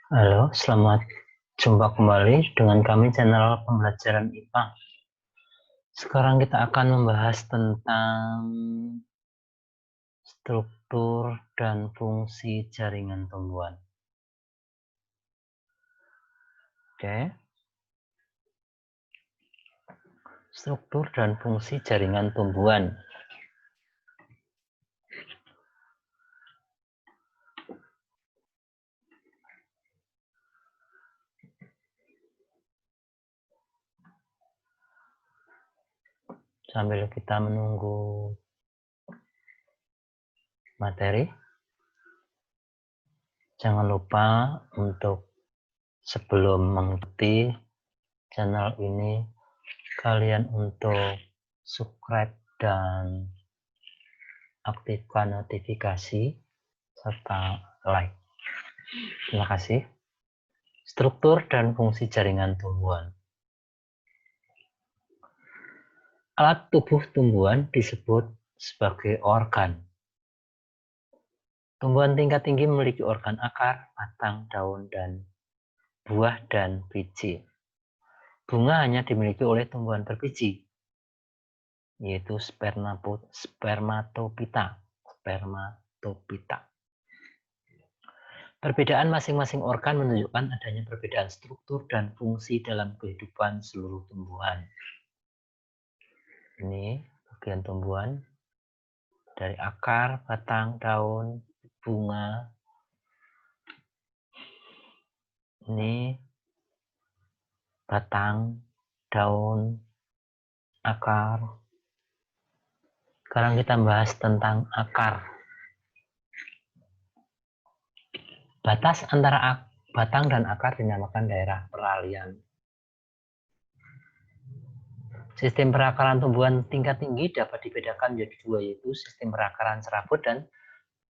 Halo, selamat jumpa kembali dengan kami channel pembelajaran IPA. Sekarang kita akan membahas tentang struktur dan fungsi jaringan tumbuhan. Oke. Struktur dan fungsi jaringan tumbuhan. Sambil kita menunggu materi, jangan lupa untuk sebelum mengikuti channel ini, kalian untuk subscribe dan aktifkan notifikasi serta like. Terima kasih. Struktur dan fungsi jaringan tumbuhan. Alat tubuh tumbuhan disebut sebagai organ. Tumbuhan tingkat tinggi memiliki organ akar, batang, daun, dan buah dan biji. Bunga hanya dimiliki oleh tumbuhan berbiji, yaitu spermatopita. Perbedaan masing-masing organ menunjukkan adanya perbedaan struktur dan fungsi dalam kehidupan seluruh tumbuhan. Ini bagian tumbuhan dari akar, batang, daun, bunga. Ini batang, daun, akar. Sekarang kita bahas tentang akar. Batas antara batang dan akar dinamakan daerah peralihan. Sistem perakaran tumbuhan tingkat tinggi dapat dibedakan menjadi dua, yaitu sistem perakaran serabut dan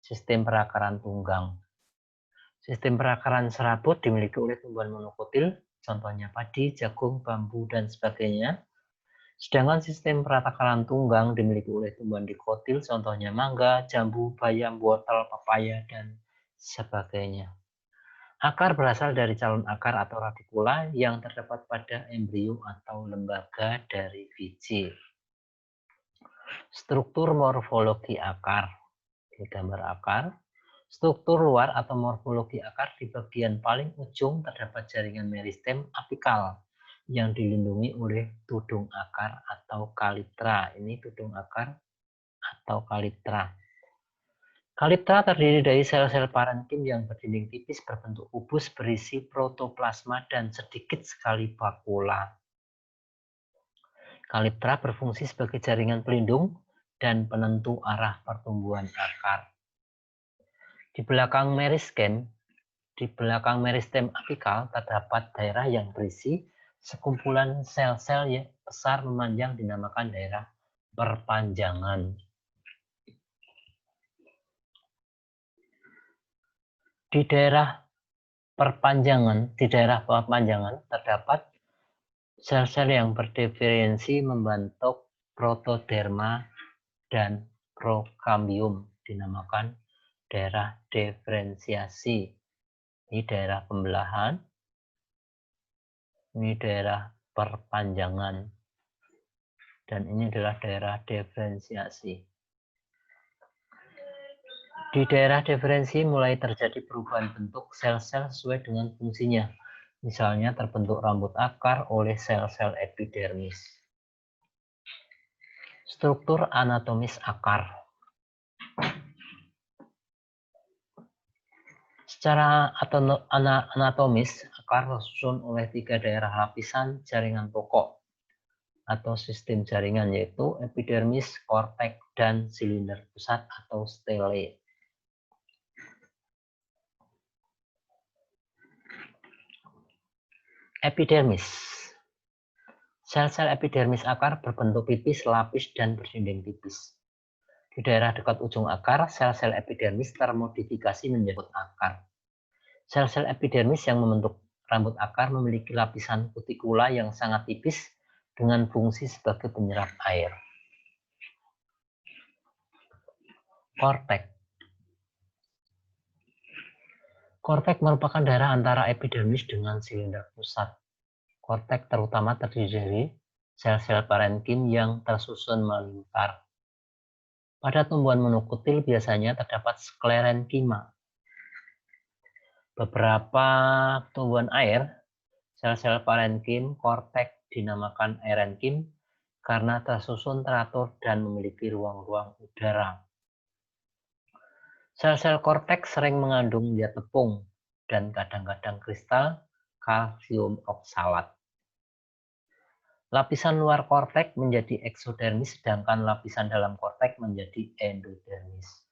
sistem perakaran tunggang. Sistem perakaran serabut dimiliki oleh tumbuhan monokotil, contohnya padi, jagung, bambu, dan sebagainya. Sedangkan sistem perakaran tunggang dimiliki oleh tumbuhan dikotil, contohnya mangga, jambu, bayam, wortel, pepaya, dan sebagainya. Akar berasal dari calon akar atau radikula yang terdapat pada embrio atau lembaga dari biji. Struktur morfologi akar. Di gambar akar, struktur luar atau morfologi akar di bagian paling ujung terdapat jaringan meristem apikal yang dilindungi oleh tudung akar atau kalitra. Ini tudung akar atau kalitra. Kalitra terdiri dari sel-sel parenkim yang berdinding tipis berbentuk kubus berisi protoplasma dan sedikit sekali vakula. Kalitra berfungsi sebagai jaringan pelindung dan penentu arah pertumbuhan akar. Di belakang meristem apikal terdapat daerah yang berisi sekumpulan sel-sel yang besar memanjang dinamakan daerah perpanjangan. Di daerah perpanjangan terdapat sel-sel yang berdiferensi membentuk protoderma dan prokambium, dinamakan daerah diferensiasi. Ini daerah pembelahan, ini daerah perpanjangan, dan ini adalah daerah diferensiasi. Di daerah diferensi mulai terjadi perubahan bentuk sel-sel sesuai dengan fungsinya. Misalnya terbentuk rambut akar oleh sel-sel epidermis. Struktur anatomis akar. Secara anatomis, akar tersusun oleh 3 daerah lapisan jaringan pokok atau sistem jaringan, yaitu epidermis, korteks, dan silinder pusat atau stele. Epidermis. Sel-sel epidermis akar berbentuk pipis, lapis, dan berdinding tipis. Di daerah dekat ujung akar, sel-sel epidermis termodifikasi menjadi akar. Sel-sel epidermis yang membentuk rambut akar memiliki lapisan kutikula yang sangat tipis dengan fungsi sebagai penyerap air. Korteks. Korteks merupakan daerah antara epidermis dengan silinder pusat. Korteks terutama terdiri dari sel-sel parenkim yang tersusun melingkar. Pada tumbuhan monokutil biasanya terdapat sklerenkima. Beberapa tumbuhan air, sel-sel parenkim korteks dinamakan erenkim karena tersusun teratur dan memiliki ruang-ruang udara. Sel-sel korteks sering mengandung zat tepung dan kadang-kadang kristal kalsium oksalat. Lapisan luar korteks menjadi eksodermis, sedangkan lapisan dalam korteks menjadi endodermis.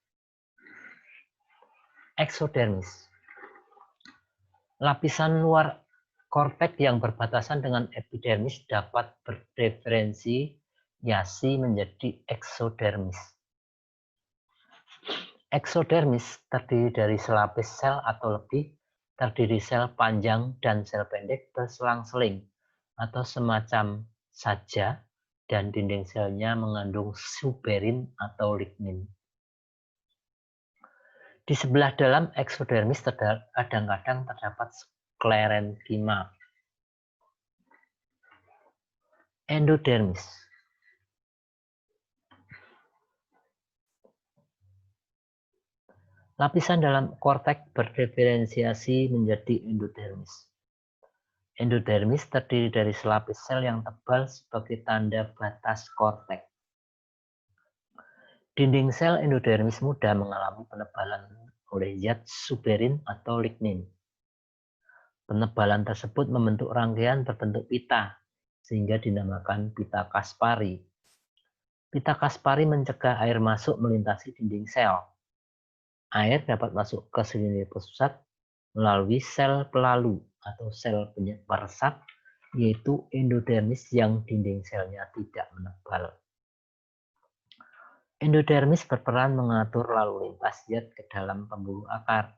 Eksodermis. Lapisan luar korteks yang berbatasan dengan epidermis dapat berdiferensiasi menjadi eksodermis. Eksodermis terdiri dari selapis sel atau lebih, terdiri sel panjang dan sel pendek berselang-seling atau semacam saja, dan dinding selnya mengandung suberin atau lignin. Di sebelah dalam eksodermis kadang-kadang terdapat sklerenkima. Endodermis. Lapisan dalam korteks berdiferensiasi menjadi endodermis. Endodermis terdiri dari selapis sel yang tebal sebagai tanda batas korteks. Dinding sel endodermis mudah mengalami penebalan oleh zat suberin atau lignin. Penebalan tersebut membentuk rangkaian berbentuk pita, sehingga dinamakan pita Kaspari. Pita Kaspari mencegah air masuk melintasi dinding sel. Air dapat masuk ke silinder pusat melalui sel pelalu atau sel peresap, yaitu endodermis yang dinding selnya tidak menebal. Endodermis berperan mengatur lalu lintas zat ke dalam pembuluh akar.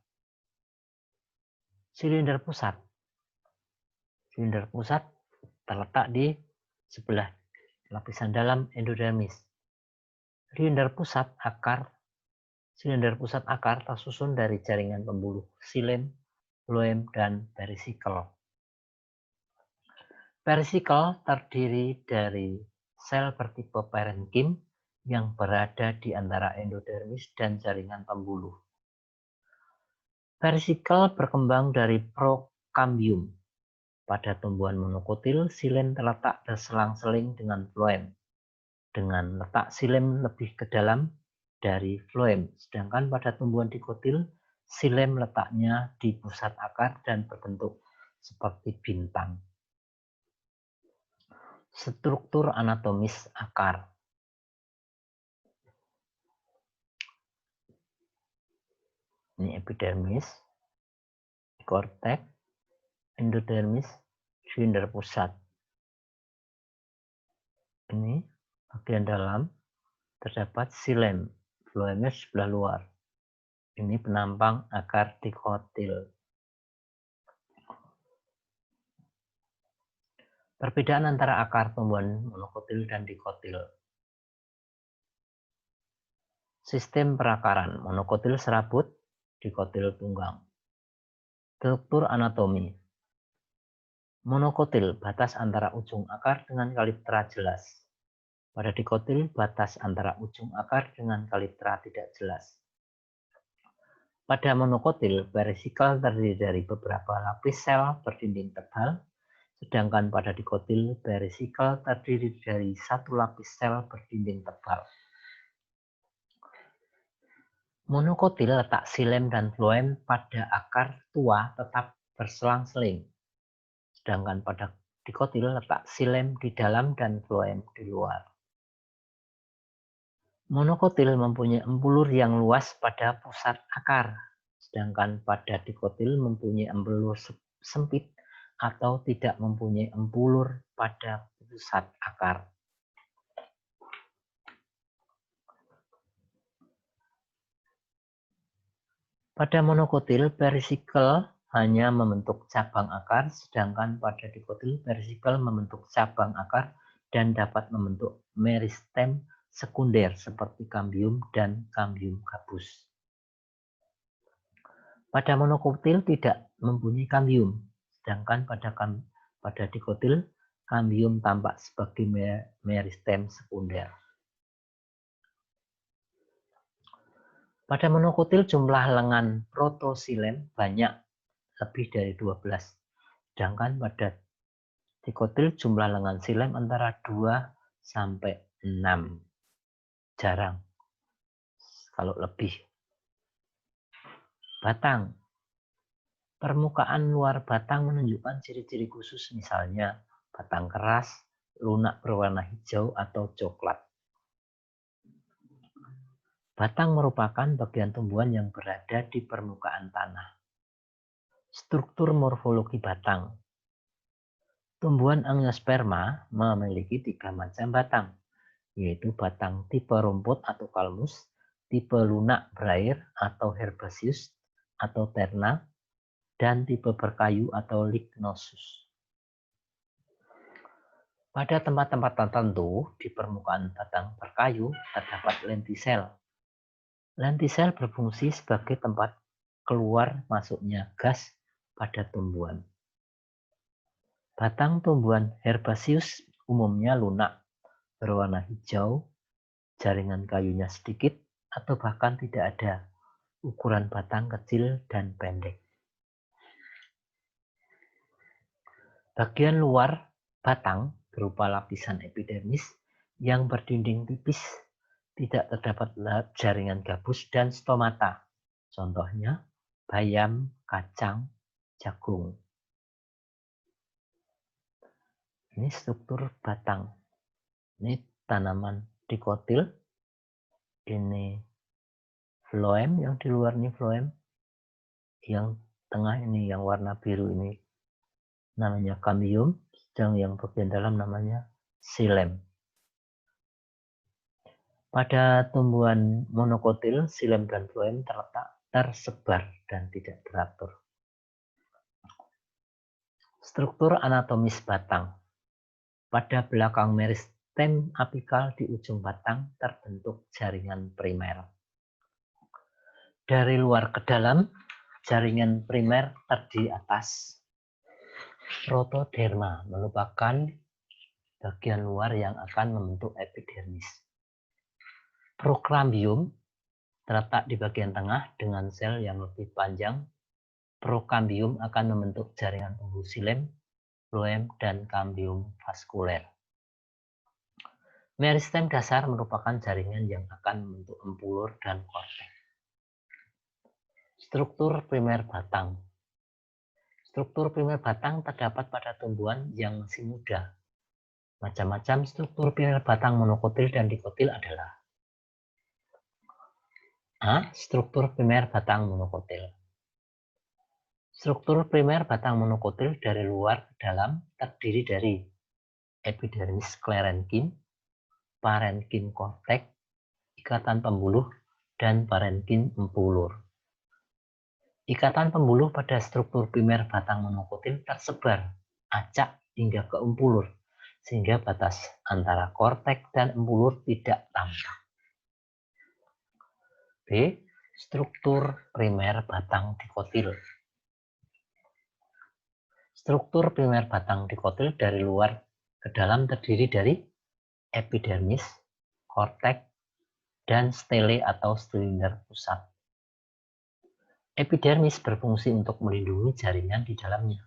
Silinder pusat. Silinder pusat terletak di sebelah lapisan dalam endodermis. Silinder pusat akar tersusun dari jaringan pembuluh xilem, phloem, dan perisikel. Perisikel terdiri dari sel bertipe parenkim yang berada di antara endodermis dan jaringan pembuluh. Perisikel berkembang dari prokambium. Pada tumbuhan monokotil, xilem terletak berselang-seling dengan phloem, dengan letak xilem lebih ke dalam dari phloem, sedangkan pada tumbuhan dikotil, xilem letaknya di pusat akar dan berbentuk seperti bintang. Struktur anatomis akar. Ini epidermis, korteks, endodermis, silinder pusat. Ini bagian dalam terdapat xilem, phloemnya sebelah luar. Ini penampang akar dikotil. Perbedaan antara akar tumbuhan monokotil dan dikotil. Sistem perakaran monokotil serabut, dikotil tunggang. Struktur anatomi. Monokotil batas antara ujung akar dengan kaliptra jelas. Pada dikotil batas antara ujung akar dengan kaliptra tidak jelas. Pada monokotil, perisikel terdiri dari beberapa lapis sel berdinding tebal, sedangkan pada dikotil, perisikel terdiri dari satu lapis sel berdinding tebal. Monokotil letak xilem dan phloem pada akar tua tetap berselang-seling, sedangkan pada dikotil letak xilem di dalam dan phloem di luar. Monokotil mempunyai empulur yang luas pada pusat akar, sedangkan pada dikotil mempunyai empulur sempit atau tidak mempunyai empulur pada pusat akar. Pada monokotil, perisikel hanya membentuk cabang akar, sedangkan pada dikotil, perisikel membentuk cabang akar dan dapat membentuk meristem sekunder seperti kambium dan kambium gabus. Pada monokotil tidak mempunyai kambium, sedangkan pada dikotil kambium tampak sebagai meristem sekunder. Pada monokotil jumlah lengan protosilem banyak, lebih dari 12. Sedangkan pada dikotil jumlah lengan silem antara 2 sampai 6. Jarang kalau lebih. Batang. Permukaan luar batang menunjukkan ciri-ciri khusus, misalnya batang keras, lunak berwarna hijau atau coklat. Batang merupakan bagian tumbuhan yang berada di permukaan tanah. Struktur morfologi batang. Tumbuhan angiosperma memiliki 3 macam batang, yaitu batang tipe rumput atau kalmus, tipe lunak berair atau herbaceous atau terna, dan tipe berkayu atau lignosus. Pada tempat-tempat tertentu di permukaan batang berkayu terdapat lentisel. Lentisel berfungsi sebagai tempat keluar masuknya gas pada tumbuhan. Batang tumbuhan herbaceous umumnya lunak, berwarna hijau, jaringan kayunya sedikit atau bahkan tidak ada, ukuran batang kecil dan pendek. Bagian luar batang berupa lapisan epidermis yang berdinding tipis, tidak terdapat jaringan gabus dan stomata. Contohnya bayam, kacang, jagung. Ini struktur batang. Ini tanaman dikotil. Ini phloem, yang di luar ini phloem. Yang tengah ini yang warna biru ini namanya kambium, sedang yang bagian dalam namanya xilem. Pada tumbuhan monokotil, xilem dan phloem terletak tersebar dan tidak teratur. Struktur anatomis batang. Pada belakang meristem apikal di ujung batang terbentuk jaringan primer. Dari luar ke dalam, jaringan primer terdiri atas protoderma, merupakan bagian luar yang akan membentuk epidermis. Proklambium terletak di bagian tengah dengan sel yang lebih panjang. Prokambium akan membentuk jaringan pembuluh xilem, phloem, dan kambium vaskuler. Meristem dasar merupakan jaringan yang akan membentuk empulur dan korteks. Struktur primer batang. Struktur primer batang terdapat pada tumbuhan yang masih muda. Macam-macam struktur primer batang monokotil dan dikotil adalah: A. Struktur primer batang monokotil. Struktur primer batang monokotil dari luar ke dalam terdiri dari epidermis sklerenkim, parenkim korteks, ikatan pembuluh, dan parenkim empulur. Ikatan pembuluh pada struktur primer batang monokotil tersebar acak hingga ke empulur, sehingga batas antara korteks dan empulur tidak tampak. B. Struktur primer batang dikotil. Struktur primer batang dikotil dari luar ke dalam terdiri dari epidermis, korteks, dan stele atau silinder pusat. Epidermis berfungsi untuk melindungi jaringan di dalamnya.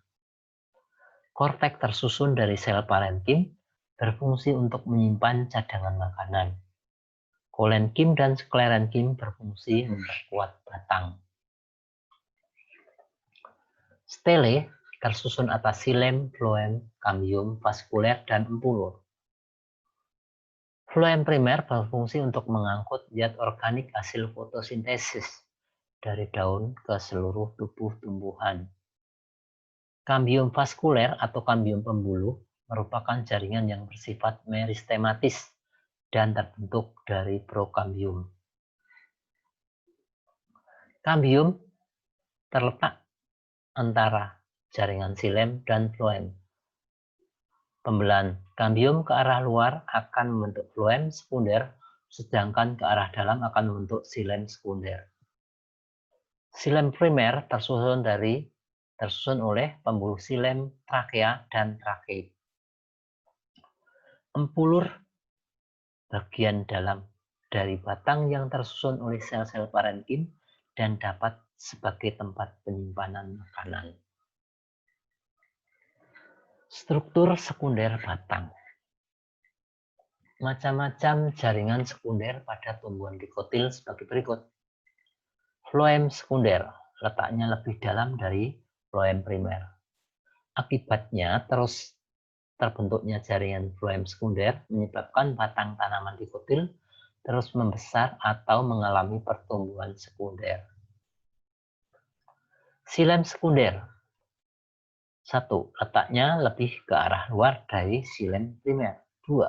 Korteks tersusun dari sel parenkim, berfungsi untuk menyimpan cadangan makanan. Kolenkim dan sklerenkim berfungsi memperkuat batang. Stele tersusun atas xilem, phloem, kambium, vaskuler, dan empulur. Phloem primer berfungsi untuk mengangkut zat organik hasil fotosintesis dari daun ke seluruh tubuh tumbuhan. Kambium vaskuler atau kambium pembuluh merupakan jaringan yang bersifat meristematis dan terbentuk dari prokambium. Kambium terletak antara jaringan xilem dan phloem. Pembelahan kambium ke arah luar akan membentuk phloem sekunder, sedangkan ke arah dalam akan membentuk xilem sekunder. Xilem primer tersusun oleh pembuluh xilem, trakea, dan trakeid. Empulur bagian dalam dari batang yang tersusun oleh sel-sel parenkim dan dapat sebagai tempat penyimpanan makanan. Struktur sekunder batang. Macam-macam jaringan sekunder pada tumbuhan dikotil sebagai berikut. Floem sekunder, letaknya lebih dalam dari floem primer. Akibatnya terus terbentuknya jaringan floem sekunder menyebabkan batang tanaman dikotil terus membesar atau mengalami pertumbuhan sekunder. Xilem sekunder. 1. Letaknya lebih ke arah luar dari xilem primer. 2.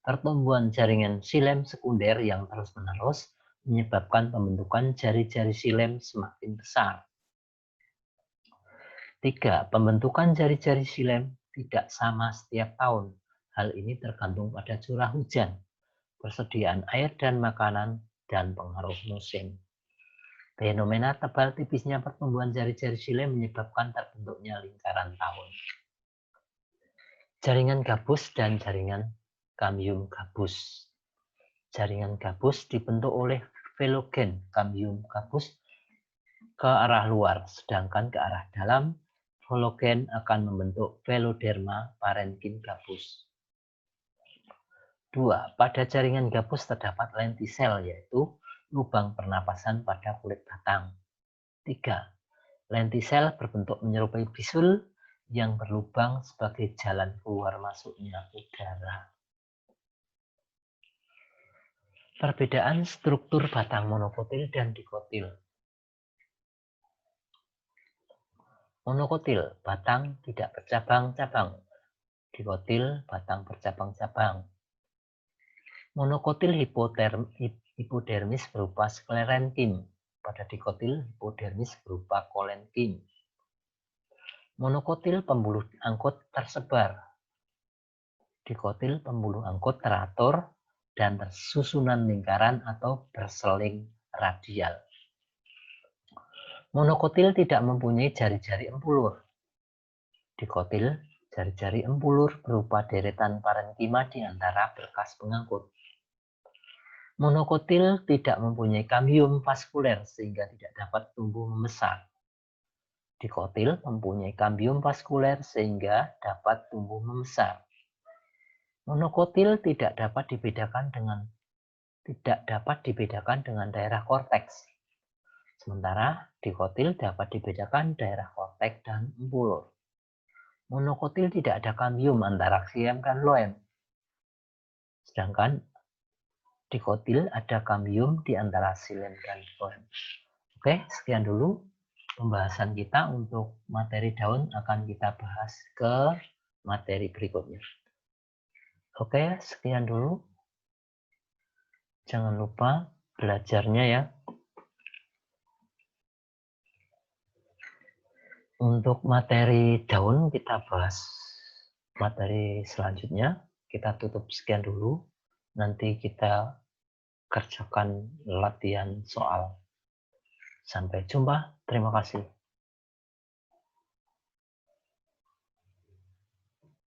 Pertumbuhan jaringan xilem sekunder yang terus-menerus menyebabkan pembentukan jari-jari xilem semakin besar. 3. Pembentukan jari-jari xilem tidak sama setiap tahun. Hal ini tergantung pada curah hujan, persediaan air dan makanan, dan pengaruh musim. Fenomena tebal tipisnya pertumbuhan jari-jari xilem menyebabkan terbentuknya lingkaran tahun. Jaringan gabus dan jaringan cambium gabus. Jaringan gabus dibentuk oleh velogen cambium gabus ke arah luar, sedangkan ke arah dalam velogen akan membentuk veloderma parenkim gabus. 2. Pada jaringan gabus terdapat lentisel, yaitu lubang pernapasan pada kulit batang. 3. Lentisel berbentuk menyerupai bisul yang berlubang sebagai jalan keluar masuknya udara. Perbedaan struktur batang monokotil dan dikotil. Monokotil, batang tidak bercabang-cabang. Dikotil, batang bercabang-cabang. Monokotil hipodermis berupa sklerenkim. Pada dikotil, hipodermis berupa kolenkim. Monokotil pembuluh angkut tersebar. Dikotil pembuluh angkut teratur dan tersusunan lingkaran atau berseling radial. Monokotil tidak mempunyai jari-jari empulur. Dikotil, jari-jari empulur berupa deretan parenkima di antara berkas pengangkut. Monokotil tidak mempunyai cambium vaskuler sehingga tidak dapat tumbuh membesar. Dikotil mempunyai cambium vaskuler sehingga dapat tumbuh membesar. Monokotil tidak dapat dibedakan dengan daerah korteks. Sementara dikotil dapat dibedakan daerah korteks dan empulur. Monokotil tidak ada cambium antara xilem dan loem. Sedangkan dikotil ada cambium di antara xilem dan loem. Oke, sekian dulu pembahasan kita untuk materi daun. Akan kita bahas ke materi berikutnya. Oke, sekian dulu. Jangan lupa belajarnya ya. Untuk materi daun kita bahas materi selanjutnya. Kita tutup sekian dulu. Nanti kita kerjakan latihan soal. Sampai jumpa. Terima kasih.